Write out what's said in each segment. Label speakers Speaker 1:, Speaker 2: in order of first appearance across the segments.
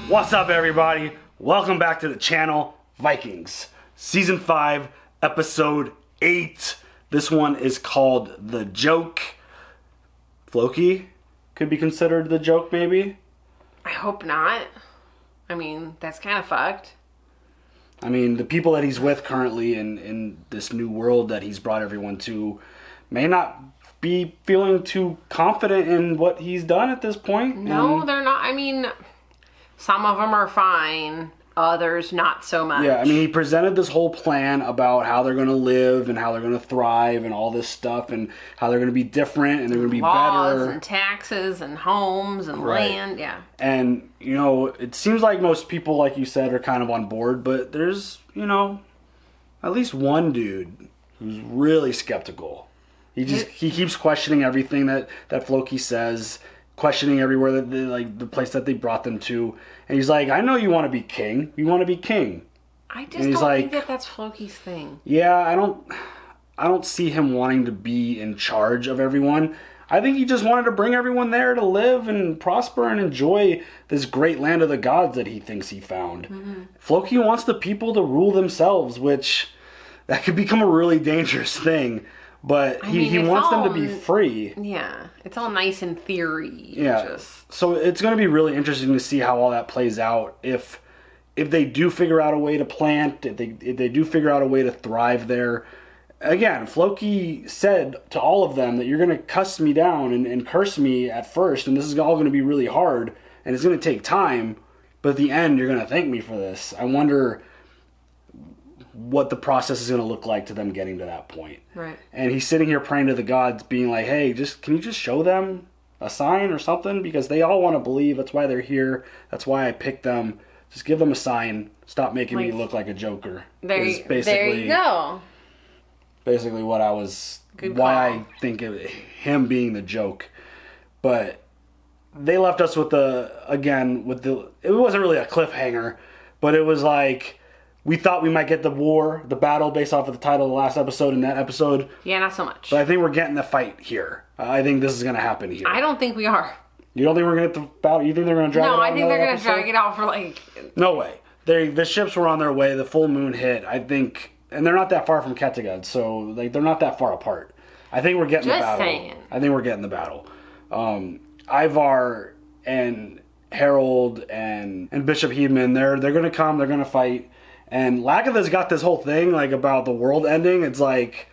Speaker 1: What's up, everybody? Welcome back to the channel, Vikings. Season 5, Episode 8. This one is called The Joke. Floki could be considered the joke, maybe?
Speaker 2: I hope not. I mean, that's kind of fucked.
Speaker 1: I mean, the people that he's with currently in this new world that he's brought everyone to may not be feeling too confident in what he's done at this point.
Speaker 2: No, they're not. I mean, some of them are fine. Others, not so much.
Speaker 1: Yeah, I mean, he presented this whole plan about how they're going to live and how they're going to thrive and all this stuff and how they're going to be different and they're going to be
Speaker 2: Laws
Speaker 1: better.
Speaker 2: And taxes and homes and land, yeah.
Speaker 1: And, you know, it seems like most people, like you said, are kind of on board, but there's, you know, at least one dude who's really skeptical. He keeps questioning everything that Floki says, questioning everywhere that the place that they brought them to, and he's like, I know you want to be king. You want to be king.
Speaker 2: I just don't think that that's Floki's thing.
Speaker 1: Yeah, I don't see him wanting to be in charge of everyone. I think he just wanted to bring everyone there to live and prosper and enjoy this great land of the gods that he thinks he found. Mm-hmm. Floki wants the people to rule themselves, which that could become a really dangerous thing. But he wants them to be free.
Speaker 2: Yeah, it's all nice in theory.
Speaker 1: Yeah, so it's going to be really interesting to see how all that plays out. If they do figure out a way to plant, if they do figure out a way to thrive there. Again, Floki said to all of them that you're going to cuss me down and curse me at first, and this is all going to be really hard, and it's going to take time, but at the end, you're going to thank me for this. I wonder what the process is going to look like to them getting to that point.
Speaker 2: Right.
Speaker 1: And he's sitting here praying to the gods, being like, hey, can you just show them a sign or something? Because they all want to believe. That's why they're here. That's why I picked them. Just give them a sign. Stop making me look like a joker.
Speaker 2: There you go.
Speaker 1: Basically what I was... I think of him being the joke. But they left us with it wasn't really a cliffhanger, but it was like... We thought we might get the battle based off of the title of the last episode in that episode.
Speaker 2: Yeah, not so much.
Speaker 1: But I think we're getting the fight here. I think this is going to happen here.
Speaker 2: I don't think we are.
Speaker 1: You don't think we're going to get the battle? You think they're going to drag it out?
Speaker 2: No, I think they're going to drag it out for like...
Speaker 1: No way. The ships were on their way. The full moon hit. I think... And they're not that far from Kattegat, so like they're not that far apart. I think we're getting the battle.
Speaker 2: Saying.
Speaker 1: I think we're getting the battle. Ivar and Harold and Bishop Hedman, they're going to come. They're going to fight. And Lagatha's got this whole thing like about the world ending. It's like,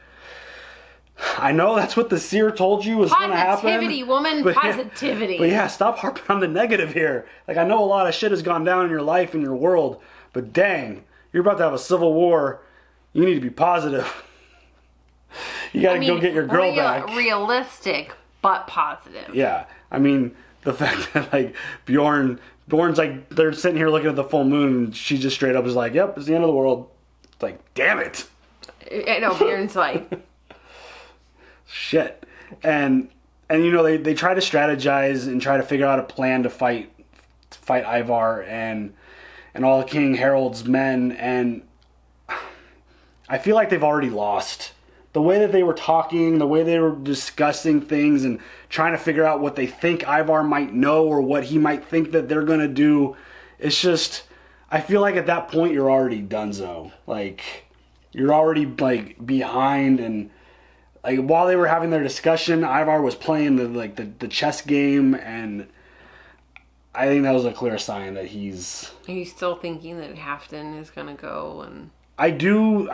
Speaker 1: I know that's what the seer told you was going to happen.
Speaker 2: Positivity, woman, positivity.
Speaker 1: But yeah, stop harping on the negative here. Like, I know a lot of shit has gone down in your life and your world, but dang, you're about to have a civil war. You need to be positive. You got to go get your girl back.
Speaker 2: Realistic, but positive.
Speaker 1: Yeah, I mean, the fact that like Bjorn's like, they're sitting here looking at the full moon, and she just straight up is like, yep, it's the end of the world. It's like, damn it.
Speaker 2: I know, Bjorn's like...
Speaker 1: Shit. And you know, they try to strategize and try to figure out a plan to fight Ivar and all of King Harold's men, and I feel like they've already lost. The way that they were talking, the way they were discussing things and trying to figure out what they think Ivar might know or what he might think that they're going to do. It's just, I feel like at that point you're already donezo. Like, you're already like behind, and like while they were having their discussion, Ivar was playing the chess game, and I think that was a clear sign that he's...
Speaker 2: Are you still thinking that Halfdan is going to go and...
Speaker 1: I do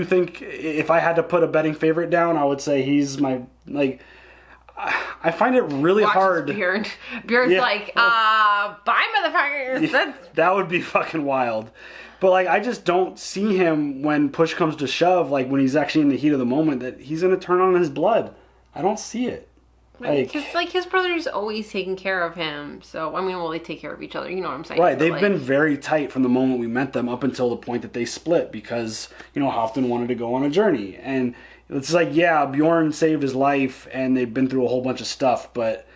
Speaker 1: think if I had to put a betting favorite down, I would say he's my, like, I find it really hard.
Speaker 2: Bjorn's like, bye motherfuckers.
Speaker 1: Yeah, that would be fucking wild. But like, I just don't see him when push comes to shove, like when he's actually in the heat of the moment, that he's going to turn on his blood. I don't see it.
Speaker 2: Like his brother's always taking care of him. So, I mean, well, they take care of each other. You know what I'm saying?
Speaker 1: Right. They've been very tight from the moment we met them up until the point that they split because, you know, Halfdan wanted to go on a journey. And it's like, yeah, Bjorn saved his life and they've been through a whole bunch of stuff. But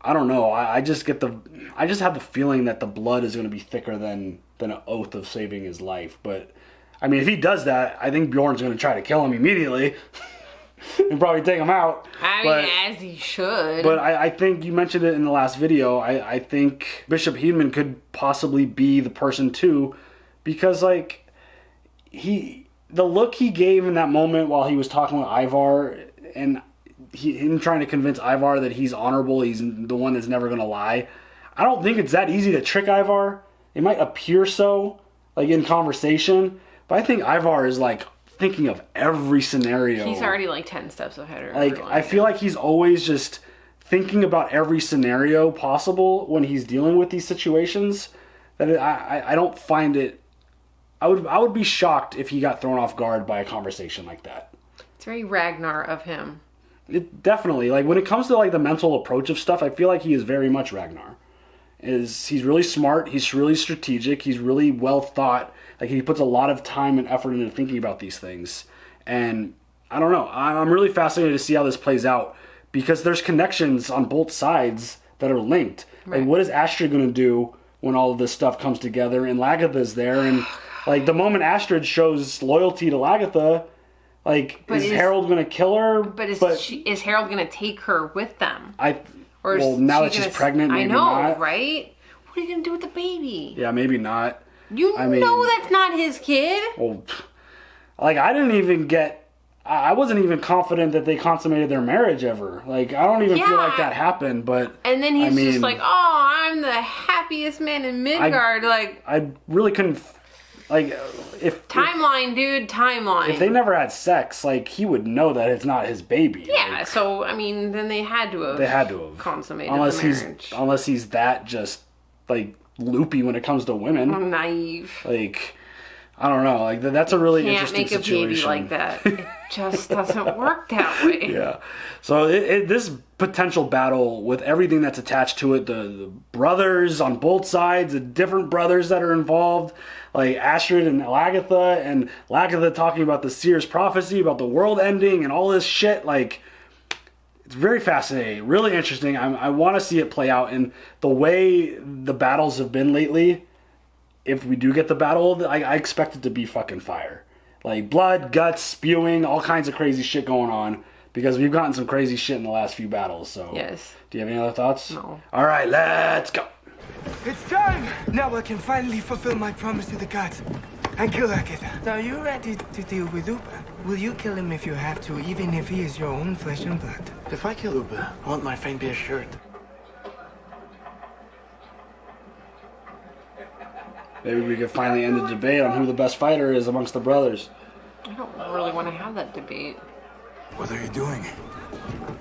Speaker 1: I don't know. I just have the feeling that the blood is going to be thicker than an oath of saving his life. But, I mean, if he does that, I think Bjorn's going to try to kill him immediately. and probably take him out.
Speaker 2: I mean, as he should.
Speaker 1: But I think you mentioned it in the last video. I think Bishop Hedman could possibly be the person too, because like the look he gave in that moment while he was talking with Ivar, and him trying to convince Ivar that he's honorable, he's the one that's never gonna lie. I don't think it's that easy to trick Ivar. It might appear so, like in conversation, but I think Ivar is like thinking of every scenario.
Speaker 2: He's already like 10 steps ahead of
Speaker 1: like
Speaker 2: everyone.
Speaker 1: I feel like he's always just thinking about every scenario possible when he's dealing with these situations. That I don't find it. I would be shocked if he got thrown off guard by a conversation like that.
Speaker 2: It's very Ragnar of him.
Speaker 1: It definitely, like when it comes to like the mental approach of stuff, I feel like he is very much Ragnar. He's really smart, he's really strategic, he's really well thought. Like he puts a lot of time and effort into thinking about these things. And I don't know, I'm really fascinated to see how this plays out, because there's connections on both sides that are linked.
Speaker 2: Right.
Speaker 1: Like what is Astrid going to do when all of this stuff comes together and Lagatha's there? And like the moment Astrid shows loyalty to Lagatha, like is Harold going to kill her?
Speaker 2: But is Harold going to take her with them?
Speaker 1: Well, now that she's pregnant, maybe not.
Speaker 2: I know, right? What are you going to do with the baby?
Speaker 1: Yeah, maybe not.
Speaker 2: You know that's not his kid.
Speaker 1: Well, like I wasn't even confident that they consummated their marriage ever. Like I don't even feel like that happened. But
Speaker 2: and then he's just like, "Oh, I'm the happiest man in Midgard."
Speaker 1: I really couldn't. Like
Speaker 2: timeline.
Speaker 1: If they never had sex, like he would know that it's not his baby.
Speaker 2: Yeah.
Speaker 1: Like,
Speaker 2: so I mean, then they had to have consummated the marriage.
Speaker 1: Unless he's that just like loopy when it comes to women.
Speaker 2: I'm naive.
Speaker 1: Like I don't know. Like that's a really interesting situation.
Speaker 2: Can't make a baby like that. It just doesn't work that way.
Speaker 1: Yeah. So this potential battle with everything that's attached to it, the brothers on both sides, the different brothers that are involved, like Astrid and Lagatha talking about the seer's prophecy about the world ending and all this shit. Like it's very fascinating, really interesting. I want to see it play out, and the way the battles have been lately. If we do get the battle, I expect it to be fucking fire. Like blood, guts, spewing, all kinds of crazy shit going on. Because we've gotten some crazy shit in the last few battles. So,
Speaker 2: yes.
Speaker 1: Do you have any other thoughts?
Speaker 2: No.
Speaker 1: All right, let's go.
Speaker 3: It's time! Now I can finally fulfill my promise to the gods and kill Lagatha. Are you ready to deal with Upa? Will you kill him if you have to, even if he is your own flesh and blood?
Speaker 4: If I kill Upa, won't my fame be assured?
Speaker 1: Maybe we could finally end the debate on who the best fighter is amongst the brothers.
Speaker 2: I don't really want to have that debate.
Speaker 5: What are you doing?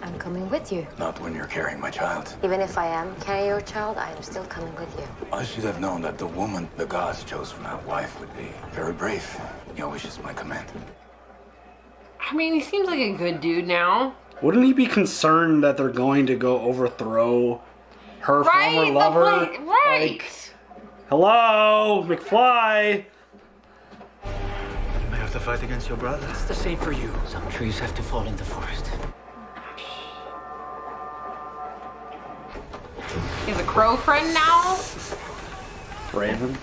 Speaker 6: I'm coming with you.
Speaker 5: Not when you're carrying my child.
Speaker 6: Even if I am carrying your child, I am still coming with you.
Speaker 5: I should have known that the woman the gods chose for my wife would be very brave. Your wish is my command.
Speaker 2: I mean, he seems like a good dude now.
Speaker 1: Wouldn't he be concerned that they're going to go overthrow her former lover?
Speaker 2: Right.
Speaker 1: Like, hello, McFly.
Speaker 3: You may have to fight against your brother.
Speaker 4: It's the same for you. Some trees have to fall in the forest.
Speaker 2: He has a crow friend now?
Speaker 1: Raven.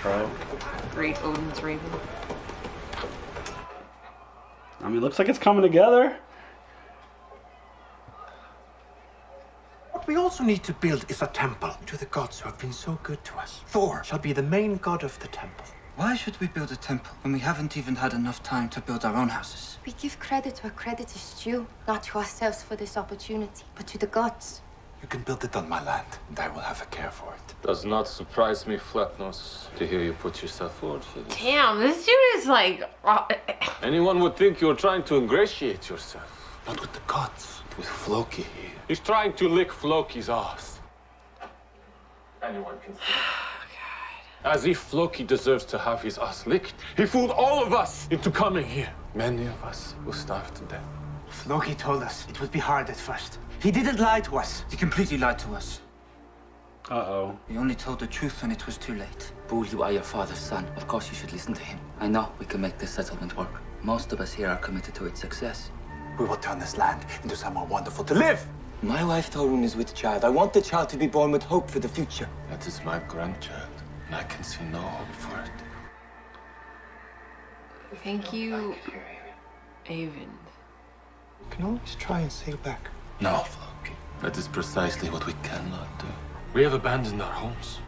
Speaker 1: Crow.
Speaker 2: Great Odin's Raven.
Speaker 1: I mean, looks like it's coming together.
Speaker 7: What we also need to build is a temple to the gods who have been so good to us. Thor shall be the main god of the temple.
Speaker 8: Why should we build a temple when we haven't even had enough time to build our own houses?
Speaker 6: We give credit where credit is due, not to ourselves for this opportunity, but to the gods.
Speaker 5: You can build it on my land, and I will have a care for it.
Speaker 9: Does not surprise me, Flatnose, to hear you put yourself forward for this.
Speaker 2: Damn, this dude is like...
Speaker 9: Anyone would think you're trying to ingratiate yourself.
Speaker 5: Not with the gods, with Floki here.
Speaker 9: He's trying to lick Floki's ass. Anyone can see. As if Floki deserves to have his ass licked. He fooled all of us into coming here. Many of us will starve to death.
Speaker 7: Floki told us it would be hard at first. He didn't lie to us.
Speaker 8: He completely lied to us.
Speaker 1: Uh-oh.
Speaker 8: He only told the truth when it was too late. Bull, you are your father's son. Of course you should listen to him. I know we can make this settlement work. Most of us here are committed to its success.
Speaker 5: We will turn this land into somewhere wonderful to live.
Speaker 8: My wife Torun is with child. I want the child to be born with hope for the future.
Speaker 9: That is my grandchild, and I can see no hope for it.
Speaker 2: Thank you, Avon.
Speaker 7: You can always try and sail back.
Speaker 9: No, Floki. That is precisely what we cannot do. We have abandoned our homes.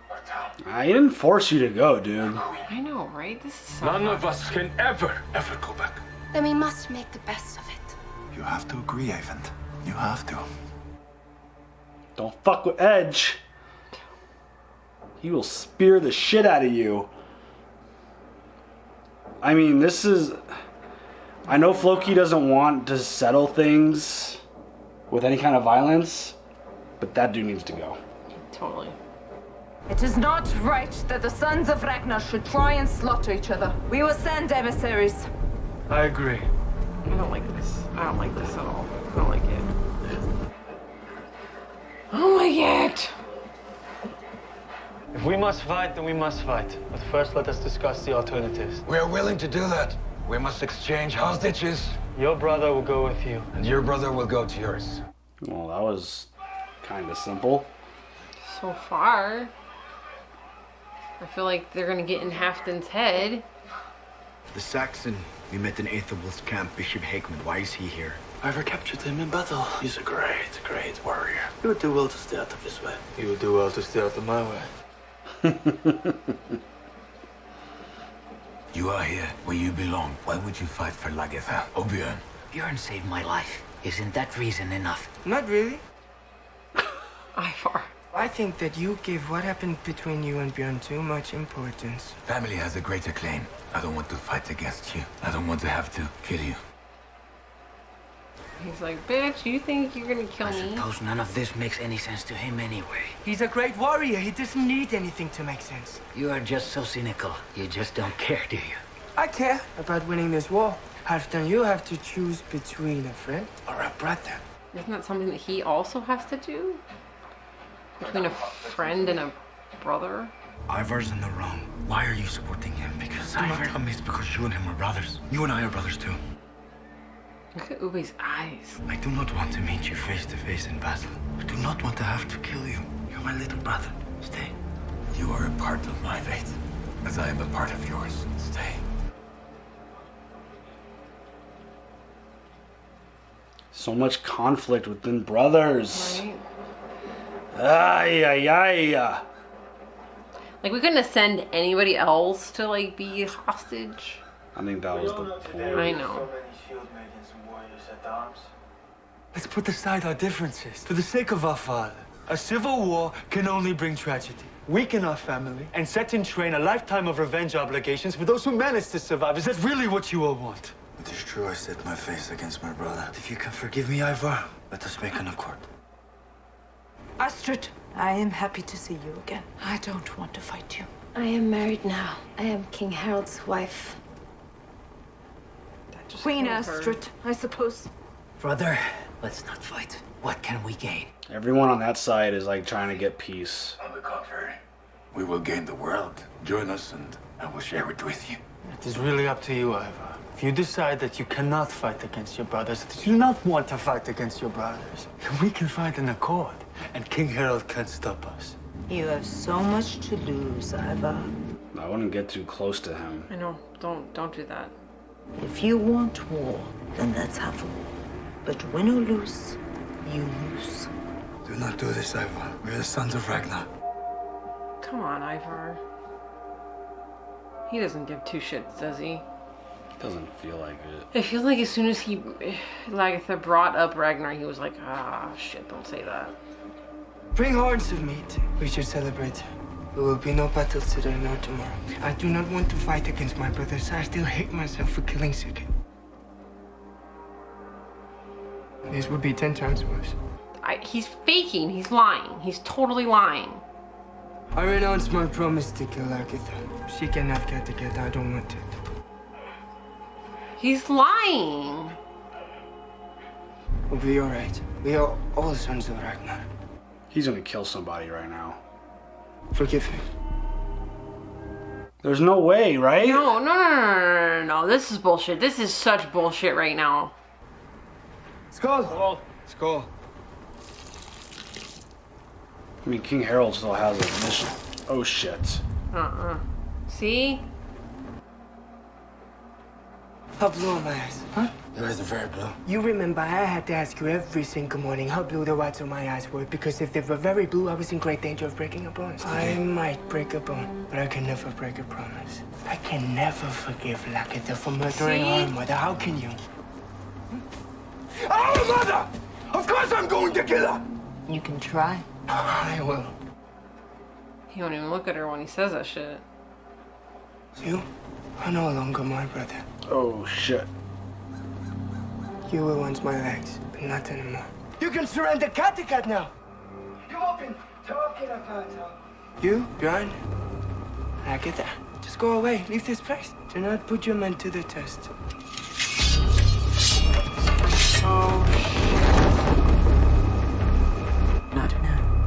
Speaker 1: I didn't force you to go, dude.
Speaker 2: I know, right? This is so
Speaker 9: None
Speaker 2: hard.
Speaker 9: of us can ever go back.
Speaker 6: Then we must make the best of it.
Speaker 5: You have to agree, Jaivon. You have to.
Speaker 1: Don't fuck with Edge. He will spear the shit out of you. I mean, this is... I know Floki doesn't want to settle things with any kind of violence, but that dude needs to go.
Speaker 2: Totally.
Speaker 10: It is not right that the sons of Ragnar should try and slaughter each other. We will send emissaries.
Speaker 3: I agree.
Speaker 2: I don't like this. I don't like this at all. I don't like it. I don't like it.
Speaker 3: If we must fight, then we must fight. But first, let us discuss the alternatives.
Speaker 5: We are willing to do that. We must exchange hostages,
Speaker 3: Your brother will go with you.
Speaker 5: and your brother will go to yours.
Speaker 1: Well, that was kind of simple.
Speaker 2: So far, I feel like they're gonna get in Halfdan's head.
Speaker 11: The Saxon we met in Aethelwulf's camp, Bishop Hageman. Why is he here?
Speaker 4: Ivar captured him in battle. He's a great warrior. You would do well to stay out of his way.
Speaker 3: You will do well to stay out of my way.
Speaker 5: You are here where you belong. Why would you fight for Lagertha or Björn?
Speaker 4: Björn saved my life. Isn't that reason enough?
Speaker 3: Not really.
Speaker 2: Ivar.
Speaker 3: I think that you give what happened between you and Björn too much importance.
Speaker 5: Family has a greater claim. I don't want to fight against you. I don't want to have to kill you.
Speaker 2: He's like, bitch, you think you're gonna kill
Speaker 4: I
Speaker 2: me?
Speaker 4: suppose none of this makes any sense to him anyway.
Speaker 3: He's a great warrior. He doesn't need anything to make sense.
Speaker 4: You are just so cynical. You just don't care, do you?
Speaker 3: I care about winning this war. Halfdan, you have to choose between a friend or a brother.
Speaker 2: Isn't that something that he also has to do? Between a friend and a brother?
Speaker 11: Ivar's in the wrong. Why are you supporting him? Because Ivar. Tell me it's because you and him are brothers. You and I are brothers too.
Speaker 2: Look at Ube's eyes.
Speaker 11: I do not want to meet you face to face in battle. I do not want to have to kill you. You're my little brother. Stay.
Speaker 5: You are a part of my fate, as I am a part of yours. Stay.
Speaker 1: So much conflict within brothers.
Speaker 2: Right?
Speaker 1: Ay, ay, ay.
Speaker 2: Like, we couldn't send anybody else to, like, be hostage.
Speaker 1: I think that was the point.
Speaker 2: I know.
Speaker 3: Let's put aside our differences for the sake of our father. A civil war can only bring tragedy. Weaken our family and set in train a lifetime of revenge obligations for those who manage to survive. Is that really what you all want?
Speaker 11: It is true I set my face against my brother. If you can forgive me, Ivar, let us make an accord.
Speaker 10: Astrid, I am happy to see you again. I don't want to fight you.
Speaker 6: I am married now. I am King Harold's wife.
Speaker 10: Queen
Speaker 2: killed her.
Speaker 10: Astrid, I suppose.
Speaker 4: Brother, let's not fight. What can we gain?
Speaker 1: Everyone on that side is like trying to get peace.
Speaker 5: On the contrary, we will gain the world. Join us and I will share it with you.
Speaker 3: It is really up to you, Ivar. If you decide that you cannot fight against your brothers, that you do not want to fight against your brothers, we can find an accord, and King Harold can't stop us.
Speaker 10: You have so much to lose, Ivar.
Speaker 1: I wouldn't get too close to him.
Speaker 2: I know. Don't do that.
Speaker 10: If you want war, then let's have war. But win or lose, you lose.
Speaker 11: Do not do this, Ivar. We're the sons of Ragnar.
Speaker 2: Come on, Ivar. He doesn't give two shits, does he?
Speaker 1: Doesn't feel like it.
Speaker 2: I feel like as soon as Lagertha brought up Ragnar, he was like, ah, shit, don't say that.
Speaker 3: Bring horns of meat. We should celebrate. There will be no battles today nor tomorrow. I do not want to fight against my brothers. I still hate myself for killing Sigurd. This would be 10 times worse.
Speaker 2: He's faking. He's lying. He's totally lying.
Speaker 3: I renounce my promise to kill Agatha. She can have get together. I don't want it.
Speaker 2: He's lying.
Speaker 3: We'll be alright. We are all sons of Ragnar.
Speaker 1: He's gonna kill somebody right now.
Speaker 3: Forgive me.
Speaker 1: There's no way, right?
Speaker 2: No. This is bullshit. This is such bullshit right now.
Speaker 3: Skull! Skull! Skull!
Speaker 1: I mean, King Harold still has a mission. Oh shit.
Speaker 2: See?
Speaker 3: How blue are my eyes? Huh?
Speaker 5: You guys are very blue.
Speaker 12: You remember I had to ask you every single morning how blue the whites of my eyes were, because if they were very blue, I was in great danger of breaking a bone. I might break a bone, but I can never break a promise. I can never forgive Loretta for murdering her mother. How can you?
Speaker 7: Our mother! Of course I'm going to kill her!
Speaker 10: You can try.
Speaker 12: I will.
Speaker 2: He won't even look at her when he says that shit.
Speaker 12: You are no longer my brother.
Speaker 1: Oh, shit.
Speaker 12: You were once my legs, but not anymore. You can surrender Kattegat now. You've been talking about her. You, Bjorn, I get that. Just go away. Leave this place. Do not put your men to the test.
Speaker 2: Oh,
Speaker 10: Not now.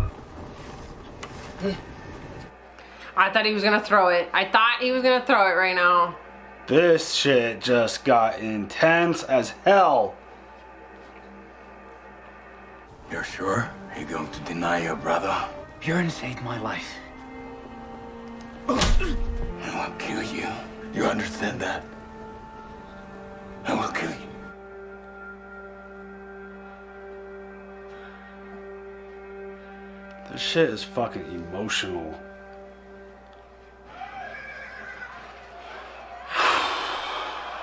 Speaker 2: I thought he was gonna throw it. I thought he was gonna throw it right now.
Speaker 1: This shit just got intense as hell.
Speaker 5: You're sure? Are you going to deny your brother?
Speaker 8: Bjorn saved my life.
Speaker 5: I will kill you. You understand that? I will kill you.
Speaker 1: This shit is fucking emotional.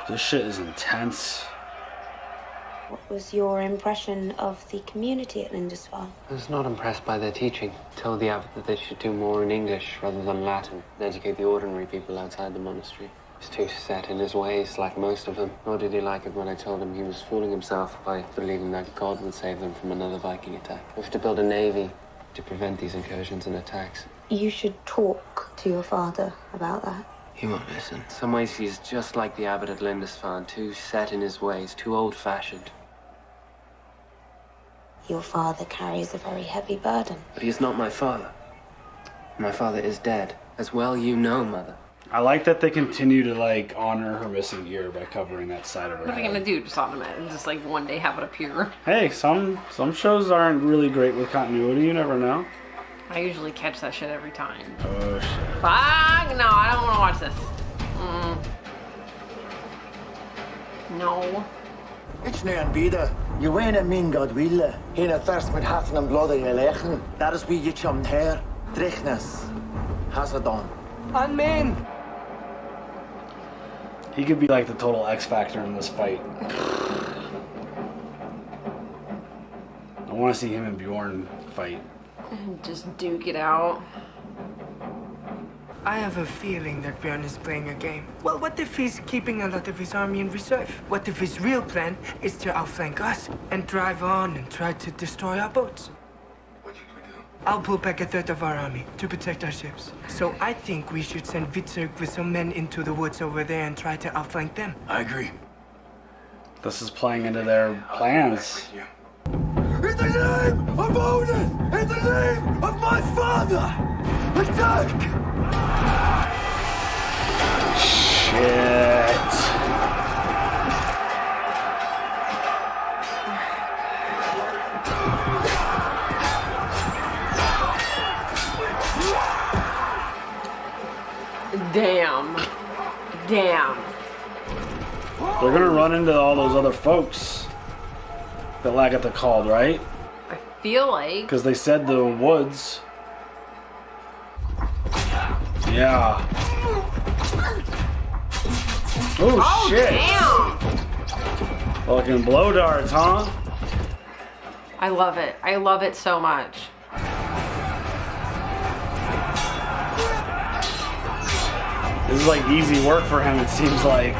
Speaker 1: This shit is intense.
Speaker 13: What was your impression of the community at Lindisfarne?
Speaker 14: I was not impressed by their teaching. Told the abbot that they should do more in English rather than Latin and educate the ordinary people outside the monastery. He was too set in his ways, like most of them. Nor did he like it when I told him he was fooling himself by believing that God would save them from another Viking attack. We have to build a navy to prevent these incursions and attacks.
Speaker 13: You should talk to your father about that.
Speaker 14: He won't listen. In some ways, he's just like the abbot at Lindisfarne, too set in his ways, too old-fashioned.
Speaker 13: Your father carries a very heavy burden.
Speaker 14: But he is not my father. My father is dead. As well you know, Mother.
Speaker 1: I like that they continue to, like, honor her missing ear by covering that side of her
Speaker 2: What are they
Speaker 1: head.
Speaker 2: gonna do? Just automatically, just like one day have it appear?
Speaker 1: Hey, some shows aren't really great with continuity. You never know.
Speaker 2: I usually catch that shit every time.
Speaker 1: Oh, shit.
Speaker 2: Fuck! No, I don't want to watch this. No.
Speaker 15: It's near bida. You win a min God wille. Heen a thirst met hatten en blood in je leggen. Dat is wie je chum her. Trichnes. Has it done.
Speaker 12: Amen.
Speaker 1: He could be like the total X factor in this fight. I want to see him and Bjorn fight.
Speaker 2: Just duke it out.
Speaker 12: I have a feeling that Bjorn is playing a game. Well, what if he's keeping a lot of his army in reserve? What if his real plan is to outflank us and drive on and try to destroy our boats?
Speaker 5: What should we do?
Speaker 12: I'll pull back a third of our army to protect our ships. So I think we should send Vitzerk with some men into the woods over there and try to outflank them.
Speaker 5: I agree.
Speaker 1: This is playing into their plans.
Speaker 7: In the name of Odin! In the name of my father! Attack!
Speaker 1: Shit.
Speaker 2: Damn. Damn.
Speaker 1: They're gonna run into all those other folks that Lagatha called, right?
Speaker 2: I feel like.
Speaker 1: Because they said the woods. Yeah. Oh, shit.
Speaker 2: Damn.
Speaker 1: Fucking blow darts, huh?
Speaker 2: I love it. I love it so much.
Speaker 1: This is like easy work for him, it seems like.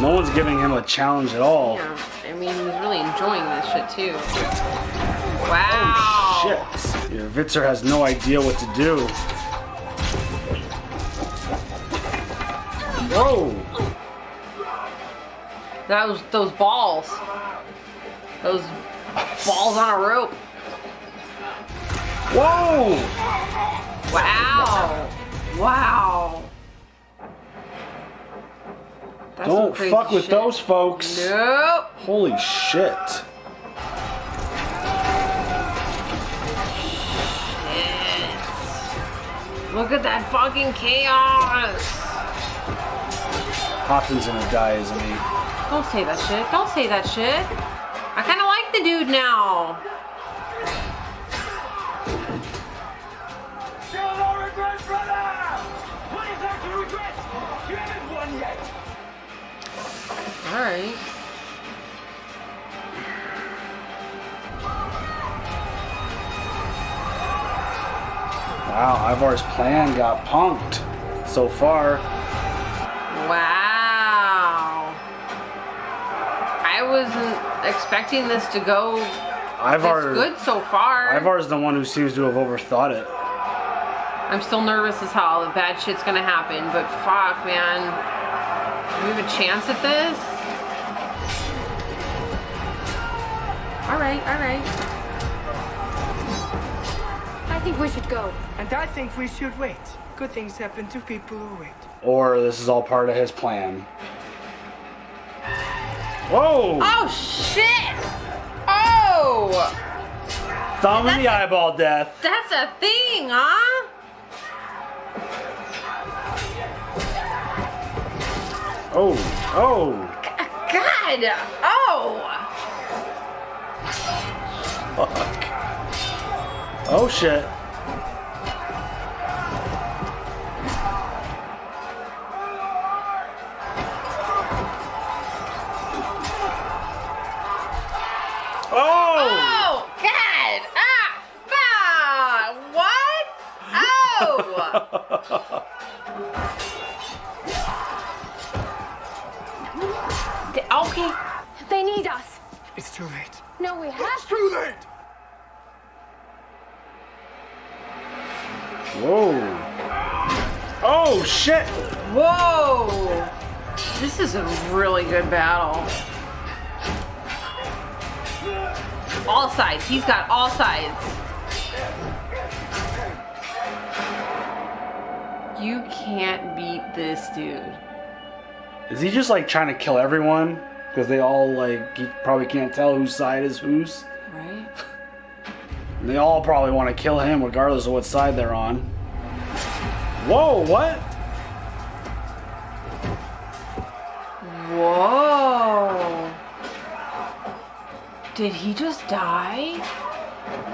Speaker 1: No one's giving him a challenge at all.
Speaker 2: Yeah. I mean, he's really enjoying this shit too. Wow.
Speaker 1: Oh, shit. Your Vitzer has no idea what to do. Whoa.
Speaker 2: Those balls. Those balls on a rope.
Speaker 1: Whoa.
Speaker 2: Wow. Wow. That's some
Speaker 1: Don't
Speaker 2: crazy
Speaker 1: fuck with
Speaker 2: shit.
Speaker 1: those folks.
Speaker 2: Nope.
Speaker 1: Holy shit.
Speaker 2: Look at that fucking chaos.
Speaker 1: Hodgins gonna die, isn't he?
Speaker 2: Don't say that shit. Don't say that shit. I kind of like the dude now.
Speaker 3: Still no regrets, brother! What is that to regret? You haven't won yet.
Speaker 2: All right.
Speaker 1: Wow, Ivar's plan got punked so far.
Speaker 2: Wow. I wasn't expecting this to go
Speaker 1: Ivar,
Speaker 2: this good so far.
Speaker 1: Ivar's the one who seems to have overthought it.
Speaker 2: I'm still nervous as hell. The bad shit's gonna happen, but fuck, man. Do we have a chance at this? Alright, alright.
Speaker 6: I think we should go.
Speaker 12: And I think we should wait. Good things happen to people who wait.
Speaker 1: Or this is all part of his plan. Whoa!
Speaker 2: Oh, shit! Oh!
Speaker 1: Thumb in the eyeball death.
Speaker 2: That's a thing, huh?
Speaker 1: Oh, oh.
Speaker 2: God! Oh!
Speaker 1: Fuck. Oh, shit.
Speaker 2: Oh! God! Ah! Fuck! What? Oh! Okay.
Speaker 6: They need us.
Speaker 12: It's too late.
Speaker 6: No, we have.
Speaker 3: It's too late.
Speaker 1: Whoa. Oh, shit.
Speaker 2: Whoa! This is a really good battle. All sides. He's got all sides. You can't beat this dude.
Speaker 1: Is he just like trying to kill everyone? Because they all like, he probably can't tell whose side is whose.
Speaker 2: Right?
Speaker 1: And they all probably want to kill him regardless of what side they're on. Whoa, what?
Speaker 2: Whoa. Did he just die?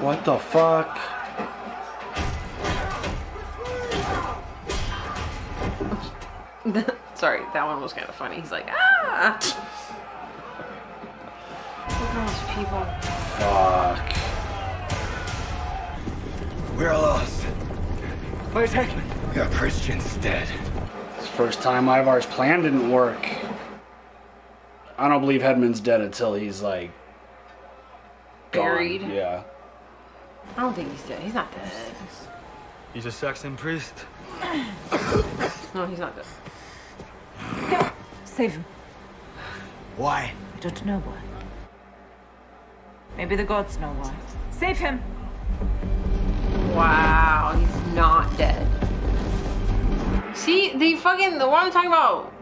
Speaker 1: What the fuck?
Speaker 2: Sorry, that one was kind of funny. He's like, ah! Look at those people.
Speaker 1: Fuck.
Speaker 11: We're lost.
Speaker 12: Where's Heckman?
Speaker 11: Your Christian's dead.
Speaker 1: It's the first time Ivar's plan didn't work. I don't believe Hedman's dead until he's like
Speaker 2: Buried?
Speaker 1: gone. Yeah.
Speaker 2: I don't think he's dead. He's not dead.
Speaker 3: He's a Saxon priest.
Speaker 2: No, he's not dead.
Speaker 10: Save him.
Speaker 11: Why?
Speaker 10: I don't know why. Maybe the gods know why. Save him!
Speaker 2: Wow, he's not dead. See, they fucking, what I'm talking about,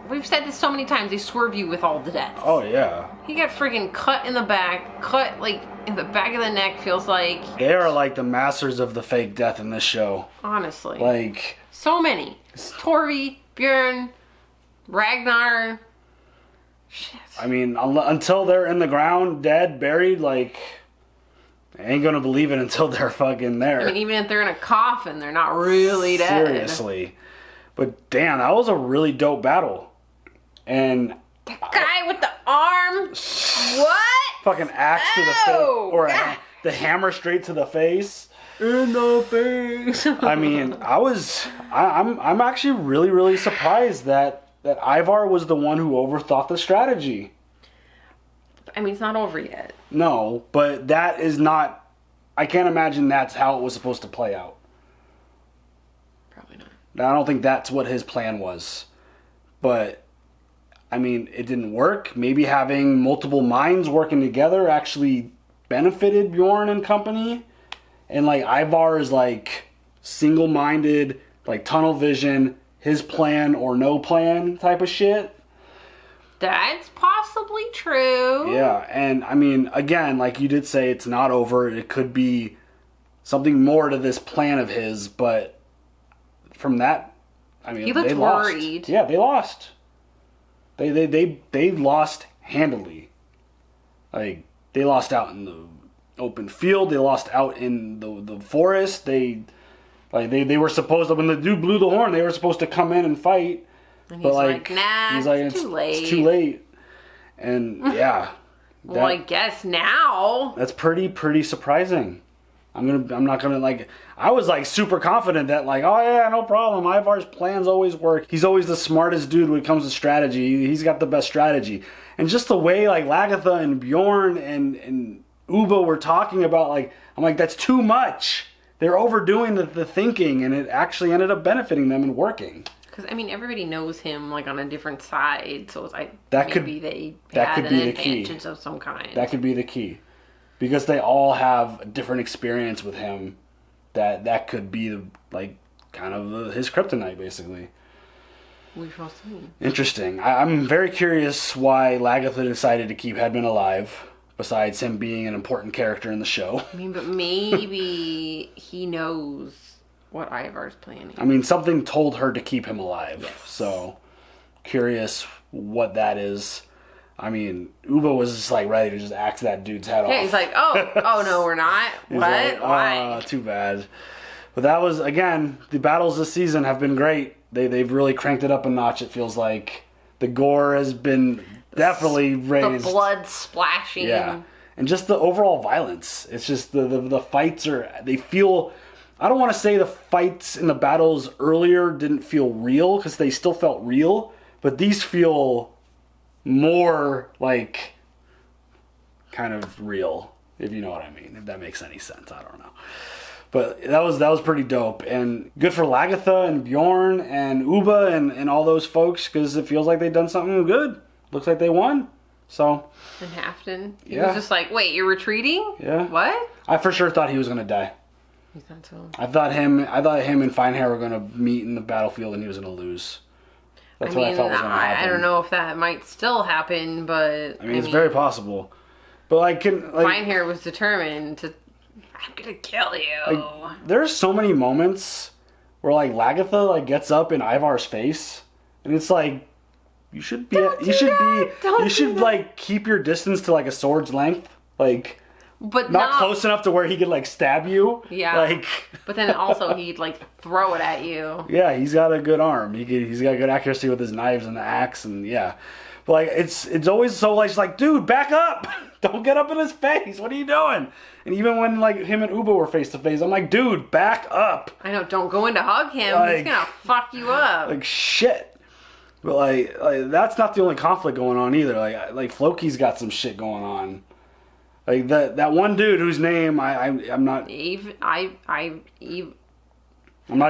Speaker 2: we've said this so many times, they swerve you with all the deaths.
Speaker 1: Oh, yeah.
Speaker 2: He got freaking cut in the back, cut like in the back of the neck, feels like.
Speaker 1: They are like the masters of the fake death in this show.
Speaker 2: Honestly.
Speaker 1: Like.
Speaker 2: So many. Torvi, Bjorn, Ragnar. Shit.
Speaker 1: I mean, until they're in the ground, dead, buried, like, I ain't gonna believe it until they're fucking there.
Speaker 2: I mean, even if they're in a coffin, they're not really dead.
Speaker 1: Seriously. But damn, that was a really dope battle. And
Speaker 2: the guy with the arm. What?
Speaker 1: Fucking axe to the face, or the hammer straight to the face.
Speaker 2: In the face.
Speaker 1: I mean, I'm actually really surprised that Ivar was the one who overthought the strategy.
Speaker 2: I mean, it's not over yet.
Speaker 1: No, but that is not. I can't imagine that's how it was supposed to play out.
Speaker 2: Probably not.
Speaker 1: I don't think that's what his plan was. But, I mean, it didn't work. Maybe having multiple minds working together actually benefited Bjorn and company. And, like, Ivar is, like, single-minded, like, tunnel vision, his plan or no plan type of shit.
Speaker 2: That's possibly true.
Speaker 1: Yeah, and, I mean, again, like you did say, it's not over. It could be something more to this plan of his, but from that, I mean,
Speaker 2: He looked
Speaker 1: they lost.
Speaker 2: worried.
Speaker 1: Yeah, they lost. They lost handily. Like, they lost out in the open field. They lost out in the forest. They were supposed to, when the dude blew the horn, they were supposed to come in and fight.
Speaker 2: And
Speaker 1: but
Speaker 2: he's like, nah, he's like, it's too late.
Speaker 1: It's too late. And yeah.
Speaker 2: Well, I guess now.
Speaker 1: That's pretty surprising. I'm not gonna, like, I was like super confident that, like, oh yeah, no problem. Ivar's plans always work. He's always the smartest dude when it comes to strategy. He's got the best strategy. And just the way like Lagertha and Bjorn and Uba were talking about, like, I'm like, that's too much. They're overdoing the thinking, and it actually ended up benefiting them and working.
Speaker 2: Because, I mean, everybody knows him, like, on a different side, so it's like,
Speaker 1: that
Speaker 2: maybe they had an advantage of some kind.
Speaker 1: That could be the key. Because they all have a different experience with him, that could be, like, kind of his kryptonite, basically.
Speaker 2: We shall see.
Speaker 1: Interesting. I'm very curious why Lagertha decided to keep Hedman alive, besides him being an important character in the show.
Speaker 2: I mean, but maybe he knows what Ivar's planning.
Speaker 1: I mean, something told her to keep him alive.
Speaker 2: Yes.
Speaker 1: So, curious what that is. I mean, Uba was just like ready to just axe that dude's head off.
Speaker 2: Yeah, he's like, oh no, we're not. What?
Speaker 1: Like,
Speaker 2: Why?
Speaker 1: Too bad. But that was, again, the battles this season have been great. They've really cranked it up a notch, it feels like. The gore has been definitely raised.
Speaker 2: The blood splashing.
Speaker 1: Yeah. And just the overall violence. It's just the fights they feel... I don't want to say the fights in the battles earlier didn't feel real, because they still felt real, but these feel more like kind of real, if you know what I mean, if that makes any sense. I don't know. But that was pretty dope, and good for Lagertha and Bjorn and Uba and all those folks, because it feels like they've done something good. Looks like they won. So.
Speaker 2: And Halfton, he was just like, wait, you're retreating?
Speaker 1: Yeah.
Speaker 2: What?
Speaker 1: I for sure thought he was gonna die.
Speaker 2: You thought so?
Speaker 1: I thought him and Finehair were gonna meet in the battlefield, and he was gonna lose. That's what I thought was gonna happen.
Speaker 2: I don't know if that might still happen, but
Speaker 1: I mean, it's very possible. But like,
Speaker 2: Finehair was determined to. I'm gonna kill you.
Speaker 1: Like, there's so many moments where like Lagertha like gets up in Ivar's face, and it's like you should like keep your distance to like a sword's length, like.
Speaker 2: But
Speaker 1: not close enough to where he could like stab you.
Speaker 2: Yeah.
Speaker 1: Like.
Speaker 2: But then also he'd like throw it at you.
Speaker 1: Yeah, he's got a good arm. He's got good accuracy with his knives and the axe, and yeah. But like it's always so like dude, back up! Don't get up in his face. What are you doing? And even when like him and Uba were face to face, I'm like, dude, back up.
Speaker 2: I know. Don't go in to hug him.
Speaker 1: Like,
Speaker 2: he's gonna fuck you up.
Speaker 1: Like shit. But like that's not the only conflict going on either. Like Floki's got some shit going on. Like that one dude whose name I'm not.
Speaker 2: I'm
Speaker 1: not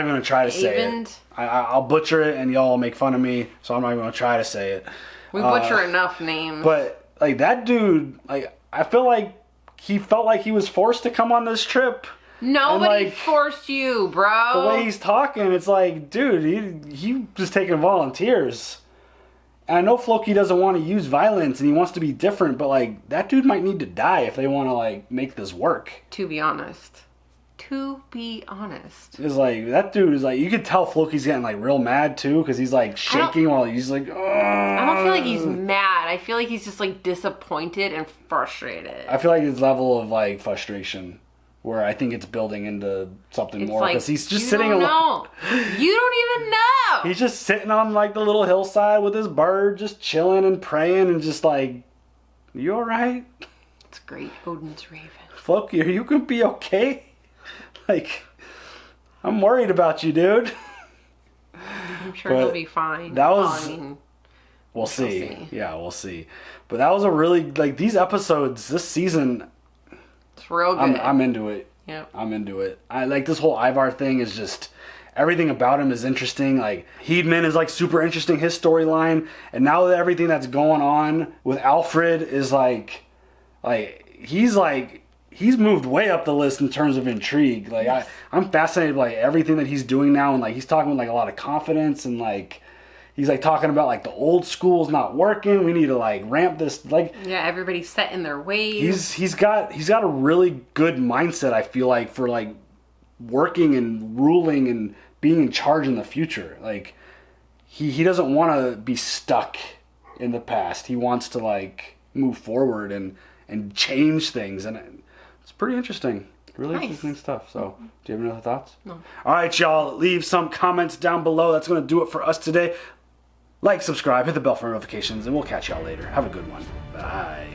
Speaker 1: even gonna try to say it. I'll butcher it and y'all make fun of me, so I'm not even gonna try to say it.
Speaker 2: We butcher enough names.
Speaker 1: But like that dude, like I feel like he felt like he was forced to come on this trip.
Speaker 2: Nobody forced you, bro.
Speaker 1: The way he's talking, it's like, dude, he just taking volunteers. And I know Floki doesn't want to use violence and he wants to be different, but like that dude might need to die if they want to like make this work.
Speaker 2: To be honest.
Speaker 1: It's like that dude is like, you could tell Floki's getting like real mad too, because he's like shaking while he's like,
Speaker 2: I don't feel like he's mad. I feel like he's just like disappointed and frustrated.
Speaker 1: I feel like his level of like frustration, where I think it's building into something more, because he's just sitting alone.
Speaker 2: You don't even know.
Speaker 1: He's just sitting on like the little hillside with his bird, just chilling and praying, and just like, you all right?
Speaker 2: It's great, Odin's Raven.
Speaker 1: Floki, are you gonna be okay? Like, I'm worried about you, dude.
Speaker 2: I'm sure he'll be fine.
Speaker 1: That was. We'll see. Yeah, we'll see. But that was a really, like, these episodes this season.
Speaker 2: It's real good.
Speaker 1: I'm into it.
Speaker 2: Yep.
Speaker 1: I'm into it. I like this whole Ivar thing is just, everything about him is interesting. Like, Hedman is like super interesting, his storyline. And now that everything that's going on with Alfred is like he's moved way up the list in terms of intrigue. Like, yes. I'm fascinated by everything that he's doing now, and like he's talking with like a lot of confidence, and like he's like talking about like the old school's not working. We need to like ramp this. Like,
Speaker 2: yeah, everybody's set in their ways.
Speaker 1: He's got a really good mindset, I feel like, for like working and ruling and being in charge in the future. Like he doesn't want to be stuck in the past. He wants to like move forward and change things, and it's pretty interesting. Really interesting stuff. So, do you have any other thoughts?
Speaker 2: No.
Speaker 1: All right, y'all. Leave some comments down below. That's going to do it for us today. Like, subscribe, hit the bell for notifications, and we'll catch y'all later. Have a good one. Bye.